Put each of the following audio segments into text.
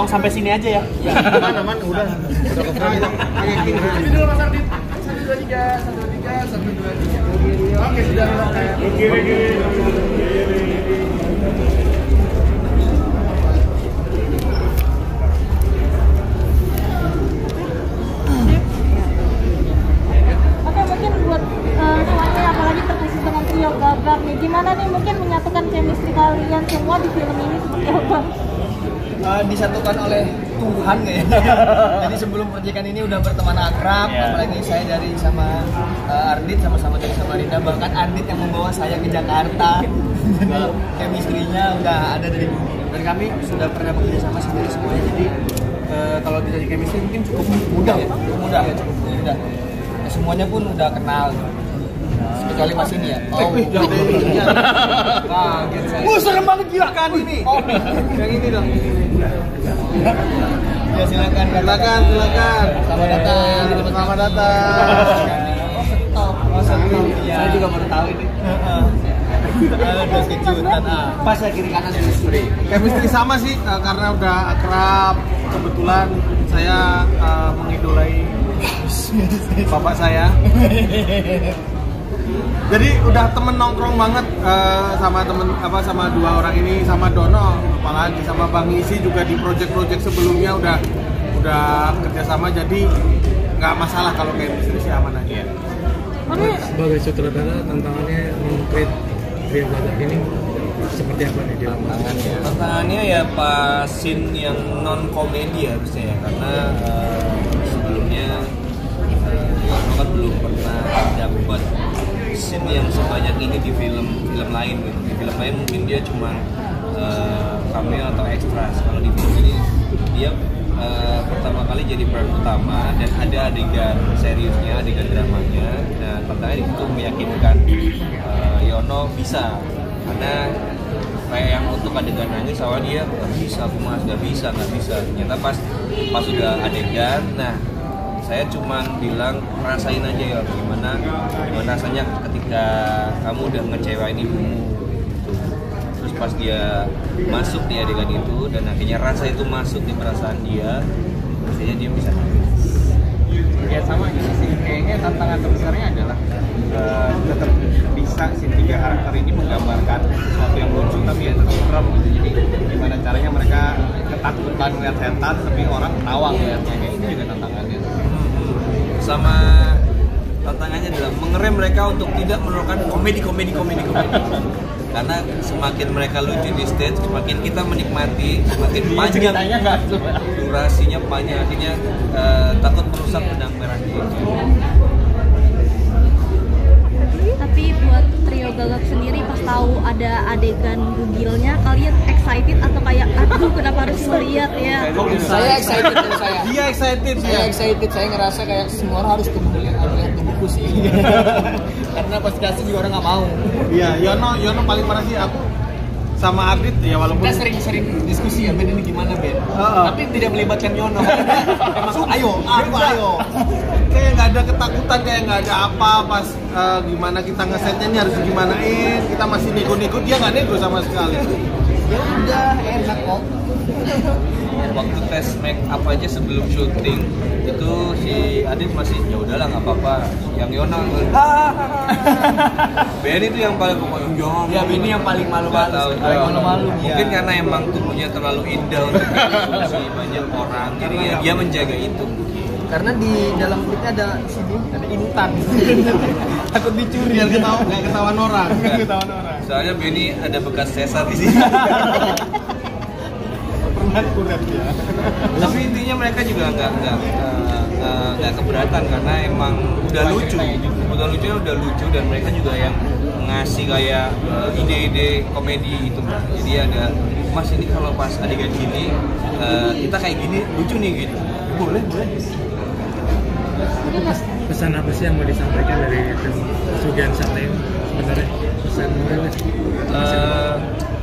tolong sampai sini aja ya. Aman, udah kayak gini. Ini dulu Mas Ardit. 1 2 3, 1 2 3, 1 2 3. Oke, sudah. Oke, mungkin buat semuanya apalagi terkhusus dengan trio gagak nih, gimana nih mungkin menyatukan chemistry kalian semua di film ini seperti apa? Disatukan oleh Tuhan ya. Jadi sebelum percikan ini udah berteman akrab, apalagi saya dari sama Ardit sama-sama dari Samarinda, bahkan Ardit yang membawa saya ke Jakarta. Jadi chemistry-nya udah ada dari dulu. Dan kami sudah pernah bekerja sama sendiri semuanya. Jadi kalau bisa di chemistry mungkin cukup mudah ya. Mudah. Ya, semuanya pun udah kenal. Kecuali pas ini ya. Kaget saya. Serem banget gila kan ini. Yang ini dong. Ya silakan. Selamat datang. Stop. Saya juga baru tahu ini. Ada kejutan. Pas ya kiri kanan chemistry. Chemistry sama sih karena udah akrab. Kebetulan saya mengidolai bapak saya. Jadi udah temen nongkrong banget sama dua orang ini, sama Dono, apalagi sama Bang Isi juga di project-project sebelumnya udah kerjasama, jadi nggak masalah kalau chemistry sih aman aja. Sebagai sutradara, tantangannya meng-create trio gagak ini seperti apa nih di lapangan? Tantangannya ya pas scene yang non komedi harusnya ya, karena sebelumnya aku kan belum pernah dapat scene yang sebanyak ini di film lain gitu. Di film lain mungkin dia cuma cameo atau extras. Kalau di film ini dia pertama kali jadi peran utama dan ada adegan seriusnya, adegan dramanya. Nah, tantangannya itu meyakinkan Yono bisa, karena kayak yang untuk adegan nangis awal dia nggak bisa. Ternyata pas sudah adegan, nah saya cuma bilang rasain aja ya gimana rasanya ketika kamu udah ngecewain ibumu. Terus pas dia masuk di adegan itu dan akhirnya rasa itu masuk di perasaan dia, biasanya dia bisa nangis. Ya sama gitu sih, kayaknya tantangan terbesarnya adalah tetap bisa si 3 karakter ini menggambarkan sesuatu yang lucu tapi ya tetap serem gitu. Jadi gimana caranya mereka ketakutan melihat setan tapi orang ketawa melihatnya, kayak itu juga tantangannya. Sama tantangannya adalah mengerem mereka untuk tidak menonton komedi. Karena semakin mereka lucu di stage, semakin kita menikmati, semakin panjang durasinya panjang, akhirnya takut merusak benang merahnya. Tapi buat trio gagak sendiri pas tahu ada adegan bugilnya, kalian excited atau kayak aduh kenapa harus melihat ya? Saya excited dari saya. Dia excited. Saya ngerasa kayak semua orang harus melihat tubuhku sih. Karena pas dikasih juga orang nggak mau. Iya, Yono paling parah sih aku sama Ardit ya, walaupun Kita sering diskusi ya, Ben ini gimana Ben? Tapi tidak melibatkan Yono. ayo. Kayak nggak ada ketakutan, kayak nggak ada apa pas gimana kita ngesetnya ini harus gimanain, kita masih nego-nego, dia nggak nego sama sekali. Ya udah enak kok. Waktu tes make up aja sebelum syuting itu si Adit masih ya udahlah nggak apa-apa. Yang Yono Ben itu yang paling pokoknya Ya ini yang paling malu-malu. Mungkin karena emang tubuhnya terlalu indah untuk dikonsumsi banyak orang, jadi ya dia menjaga itu. Karena di dalam kulitnya ada intan. Takut dicuri, biar nggak ketahuan orang. Soalnya Benny ada bekas sesar di sini. Kuret ya. Tapi intinya mereka juga nggak keberatan karena emang udah lucu dan mereka juga yang ngasih kayak ide-ide komedi itu Mbak. Jadi ada Mas ini kalau pas adegan gini kita kayak gini lucu nih gitu. Boleh. Pesan apa sih yang mau disampaikan dari Pesugihan Sate sebenarnya? Pesan moralnya?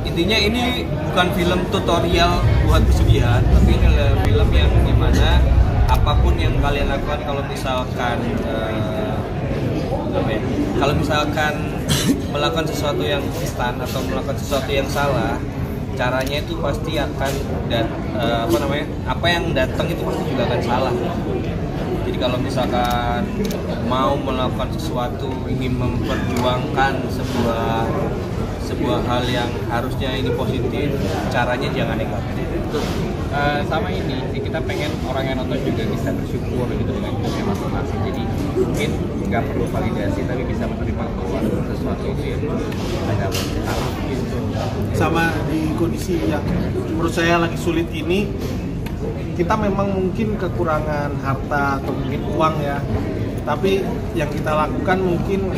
Intinya ini bukan film tutorial buat pesugihan, tapi ini adalah film yang dimana apapun yang kalian lakukan kalau misalkan melakukan sesuatu yang instan atau melakukan sesuatu yang salah, caranya itu pasti akan apa yang datang itu pasti juga akan salah. Jadi kalau misalkan mau melakukan sesuatu, ingin memperjuangkan sebuah hal yang harusnya ini positif, caranya jangan negatif. Sama ini sih, kita pengen orang yang nonton juga bisa bersyukur gitu dengan filmnya masing-masing. Jadi mungkin nggak perlu validasi tapi bisa menerima bahwa sesuatu itu yang ada arah gitu. Sama di kondisi yang menurut saya lagi sulit ini, kita memang mungkin kekurangan harta atau mungkin uang ya, tapi yang kita lakukan mungkin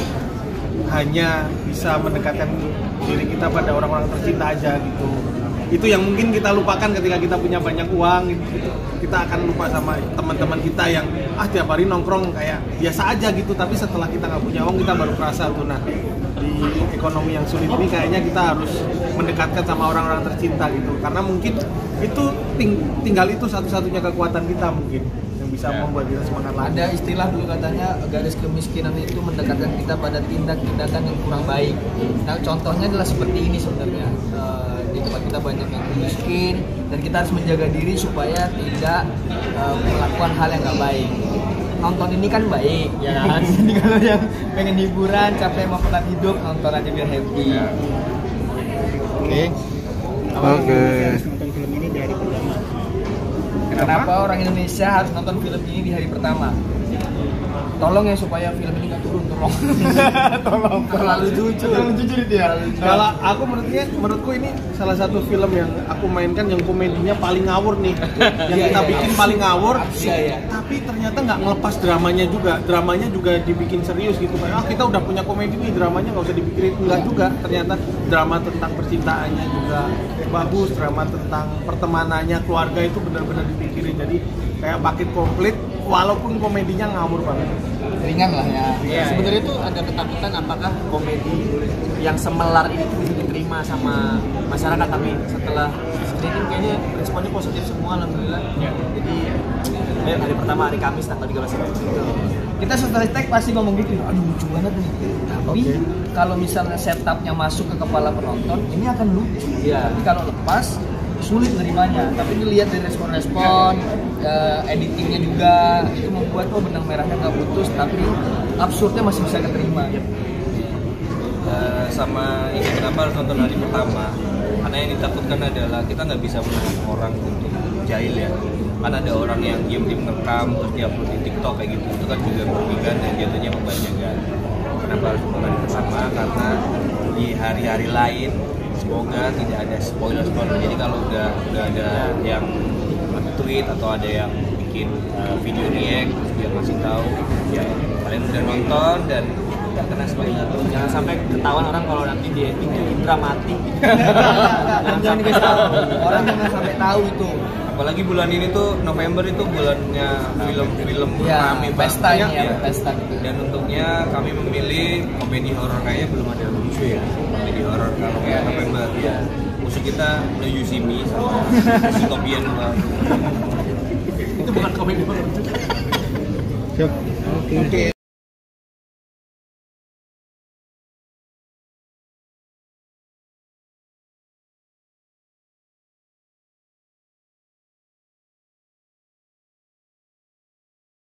hanya bisa mendekatkan diri kita pada orang-orang tercinta aja gitu. Itu yang mungkin kita lupakan ketika kita punya banyak uang gitu. Kita akan lupa sama teman-teman kita yang tiap hari nongkrong kayak biasa aja gitu, tapi setelah kita nggak punya uang kita baru kerasa tuh. Nah, di ekonomi yang sulit ini kayaknya kita harus mendekatkan sama orang-orang tercinta gitu, karena mungkin itu tinggal itu satu-satunya kekuatan kita mungkin yang bisa membuat kita semangat lagi. Ada istilah dulu katanya garis kemiskinan itu mendekatkan kita pada tindak-tindakan yang kurang baik. Nah, contohnya adalah seperti ini sebenarnya. Di tempat kita banyak yang miskin dan kita harus menjaga diri supaya tidak melakukan hal yang nggak baik. Nonton ini kan baik, ya kan? Jadi kalau yang pengen hiburan, capek mau pulang hidup, nonton aja biar happy. Oke. Nonton film ini di hari pertama. Kenapa orang Indonesia harus nonton film ini di hari pertama? Tolong ya supaya film ini nggak turun, tolong. Terlalu jujur itu ya. Kalau aku menurutku ini salah satu film yang aku mainkan yang komedinya paling ngawur nih, yang kita bikin paling ngawur. Tapi ternyata nggak ngelepas dramanya juga dibikin serius gitu. Kita udah punya komedi nih, dramanya nggak usah dipikirin. Enggak juga, ternyata drama tentang percintaannya juga bagus, drama tentang pertemanannya, keluarga itu benar-benar dipikirin. Jadi kayak paket komplit, walaupun komedinya ngawur banget. Ringan lah ya. Sebenarnya tuh ada ketakutan apakah komedi yang semelar ini tuh bisa diterima sama masyarakat, tapi setelah screening kayaknya responnya positif semua, alhamdulillah. Jadi hari pertama, hari Kamis tanggal 13 September. Kita setelah tag pasti ngomong gitu, aduh lucu banget nih. Tapi kalau misalnya setupnya masuk ke kepala penonton, ini akan lucu. Tapi kalau lepas sulit nerimanya. Tapi dilihat dari respon-respon, editingnya juga itu membuat benang merahnya nggak putus, tapi absurdnya masih bisa keterima. Sama ini kenapa harus nonton hari pertama? Karena yang ditakutkan adalah kita nggak bisa menahan orang untuk jahil ya. Karena ada orang yang diam-diam ngerekam terus diupload di TikTok kayak gitu, itu kan juga merugikan dan jatuhnya membahayakan. Kenapa harus nonton hari pertama? Karena di hari-hari lain semoga tidak ada spoiler. Jadi kalau udah ada yang tweet atau ada yang bikin video react terus dia kasih tahu, ya kalian udah nonton dan tidak kena spoiler. Jangan sampai ketahuan orang kalau nanti di editing Indra mati. Jangan dikasih tahu. Orang jangan sampai tahu itu. Apalagi bulan ini tuh November itu bulannya film-film rame pesta banget ya, pesta gitu. Dan untuknya kami memilih komedi horor, kayaknya belum ada yang lucu ya komedi horor kalau kayak November ya. Musuh kita No You See Me sama Zootopia 2. Itu bukan komedi horor juga. Oke.